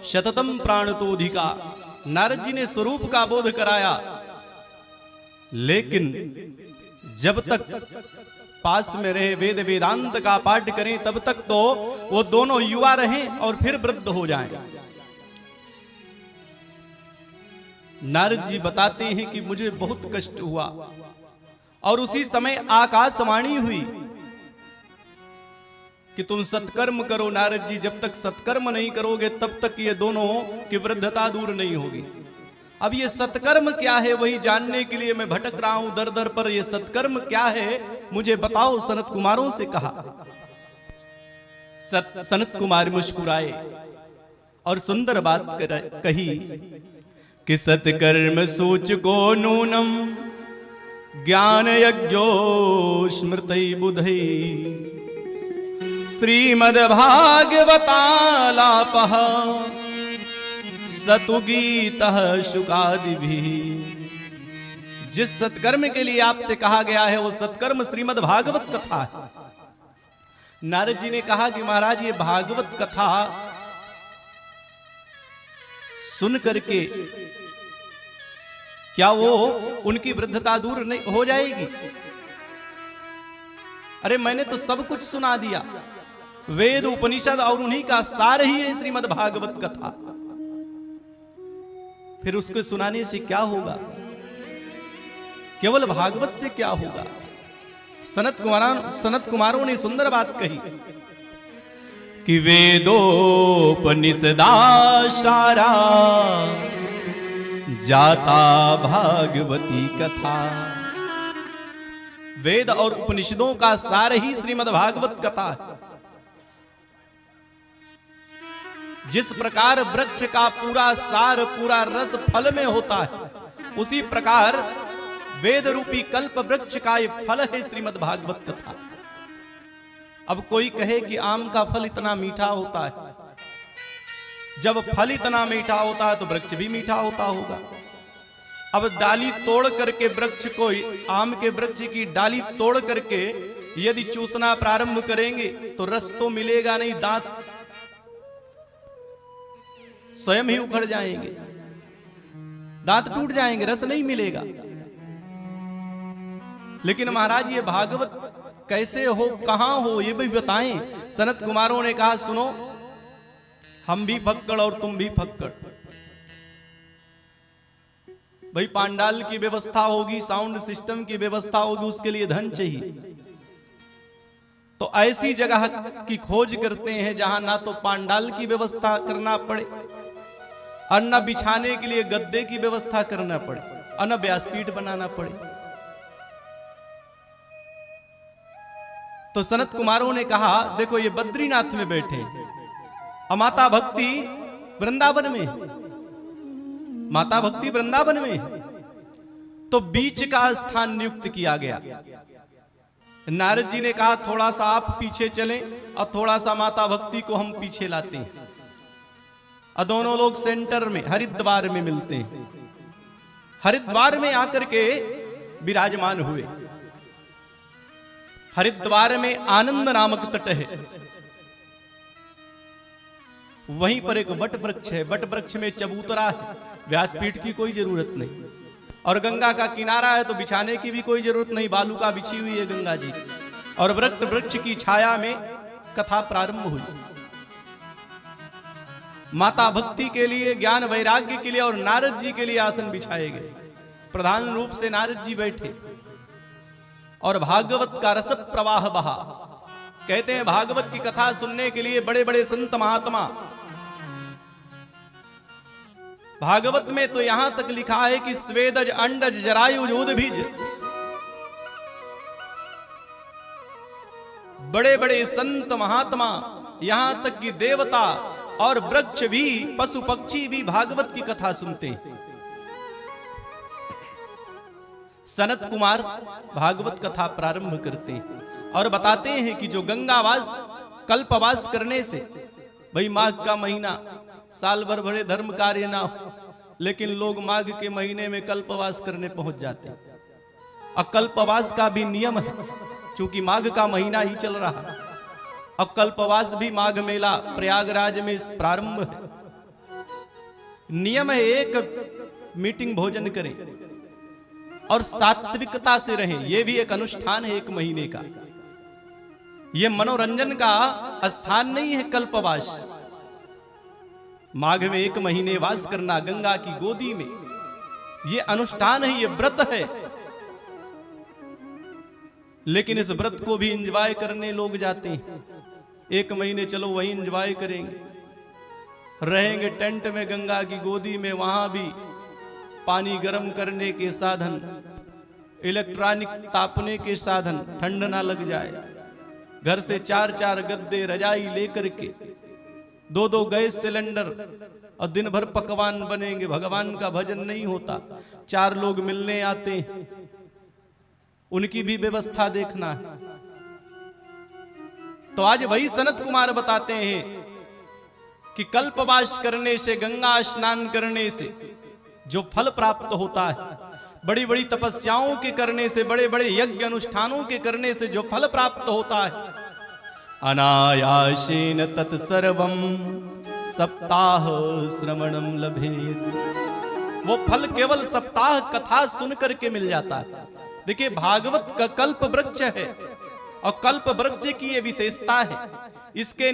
शततम प्राणतोधिका। नारद जी ने स्वरूप का बोध कराया, लेकिन जब तक पास में रहे, वेद वेदांत का पाठ करें, तब तक तो वो दोनों युवा रहें और फिर वृद्ध हो जाएं। नारद जी बताते हैं कि मुझे बहुत कष्ट हुआ और उसी समय आकाशवाणी हुई कि तुम सत्कर्म करो। नारद जी, जब तक सत्कर्म नहीं करोगे तब तक ये दोनों की वृद्धता दूर नहीं होगी। अब ये सत्कर्म क्या है वही जानने के लिए मैं भटक रहा हूं दर दर पर। ये सत्कर्म क्या है मुझे बताओ, सनत कुमारों से कहा। सनत कुमार मुस्कुराए और सुंदर बात कही कि सत्कर्म सोच को नूनम ज्ञान यज्ञो स्मृति बुधई श्रीमद्भागवतालापः सतुगीतः शुकादिभिः। जिस सत्कर्म के लिए आपसे कहा गया है वो सत्कर्म श्रीमद् भागवत कथा है। नारद जी ने कहा कि महाराज, ये भागवत कथा सुन करके क्या वो उनकी वृद्धता दूर नहीं हो जाएगी? अरे मैंने तो सब कुछ सुना दिया, वेद उपनिषद और उन्हीं का सार ही है श्रीमद् भागवत कथा। फिर उसको सुनाने से क्या होगा? केवल भागवत से क्या होगा? सनत कुमारों ने सुंदर बात कही कि वेदोपनिषदा सारा जाता भागवती कथा। वेद और उपनिषदों का सार ही श्रीमद् भागवत कथा है। जिस प्रकार वृक्ष का पूरा सार, पूरा रस फल में होता है, उसी प्रकार वेद रूपी कल्प वृक्ष का ये फल है श्रीमद् भागवत कथा। अब कोई कहे कि आम का फल इतना मीठा होता है, जब फल इतना मीठा होता है तो वृक्ष भी मीठा होता होगा। अब डाली तोड़ करके वृक्ष को, आम के वृक्ष की डाली तोड़ करके यदि चूसना प्रारंभ करेंगे तो रस तो मिलेगा नहीं, दांत स्वयं ही उखड़ जाएंगे, दांत टूट जाएंगे, रस नहीं मिलेगा। लेकिन महाराज ये भागवत कैसे हो, कहां हो, ये भी बताएं। सनत कुमारों ने कहा सुनो, हम भी फक्कड़ और तुम भी फक्कड़। भाई पांडाल की व्यवस्था होगी, साउंड सिस्टम की व्यवस्था होगी, उसके लिए धन चाहिए। तो ऐसी जगह की खोज करते हैं जहां ना तो पांडाल की व्यवस्था करना पड़े और न बिछाने के लिए गद्दे की व्यवस्था करना पड़े और न व्यासपीठ बनाना पड़े। तो सनत कुमारों ने कहा देखो ये बद्रीनाथ में बैठे और माता भक्ति वृंदावन में, माता भक्ति वृंदावन में, तो बीच का स्थान नियुक्त किया गया। नारद जी ने कहा थोड़ा सा आप पीछे चलें और थोड़ा सा माता भक्ति को हम पीछे लाते हैं, और दोनों लोग सेंटर में हरिद्वार में मिलते हैं। हरिद्वार में आकर के विराजमान हुए। हरिद्वार में आनंद नामक तट है, वहीं पर एक वट वृक्ष है, वट वृक्ष में चबूतरा है, व्यासपीठ की कोई जरूरत नहीं। और गंगा का किनारा है तो बिछाने की भी कोई जरूरत नहीं, बालू का बिछी हुई है गंगा जी। और वृक्ष की छाया में कथा प्रारंभ हुई। माता भक्ति के लिए, ज्ञान वैराग्य के लिए और नारद जी के लिए आसन बिछाए गए। प्रधान रूप से नारद जी बैठे और भागवत का रस प्रवाह बहा। कहते हैं भागवत की कथा सुनने के लिए बड़े बड़े संत महात्मा, भागवत में तो यहां तक लिखा है कि स्वेदज अंडज जरायुज उद्भिज, बड़े बड़े संत महात्मा, यहां तक कि देवता और वृक्ष भी, पशु पक्षी भी भागवत की कथा सुनते हैं। सनत कुमार भागवत कथा प्रारंभ करते हैं और बताते हैं कि जो गंगावास कल्पवास करने से, भाई माघ का महीना साल भर भरे धर्म कार्य ना हो, लेकिन लोग माघ के महीने में कल्पवास करने पहुंच जाते हैं। और कल्पवास का भी नियम है, क्योंकि माघ का महीना ही चल रहा है। अब कल्पवास भी माघ मेला प्रयागराज में प्रारंभ है, नियम है एक मीटिंग भोजन करें और सात्विकता से रहें। यह भी एक अनुष्ठान है 1 महीने का। यह मनोरंजन का स्थान नहीं है कल्पवास। माघ में 1 महीने वास करना गंगा की गोदी में, यह अनुष्ठान है, यह व्रत है। लेकिन इस व्रत को भी एंजॉय करने लोग जाते हैं। 1 महीने चलो वहीं एंजॉय करेंगे, रहेंगे टेंट में गंगा की गोदी में, वहां भी पानी गर्म करने के साधन, इलेक्ट्रॉनिक तापने के साधन, ठंड ना लग जाए। घर से 4-4 गद्दे रजाई लेकर के 2-2 गैस सिलेंडर और दिन भर पकवान बनेंगे। भगवान का भजन नहीं होता। 4 लोग मिलने आते हैं, उनकी भी व्यवस्था देखना है। तो आज वही सनत कुमार बताते हैं कि कल्पवास करने से, गंगा स्नान करने से जो फल प्राप्त होता है, बड़ी बड़ी तपस्याओं के करने से, बड़े बड़े यज्ञ अनुष्ठानों के करने से जो फल प्राप्त होता है, अनायासेन तत्सर्वम सप्ताह श्रवणम लभेत। वो फल केवल सप्ताह कथा सुन करके मिल जाता है। देखिए, भागवत का कल्प वृक्ष है और कल्प वृक्ष की ये विशेषता है। इसके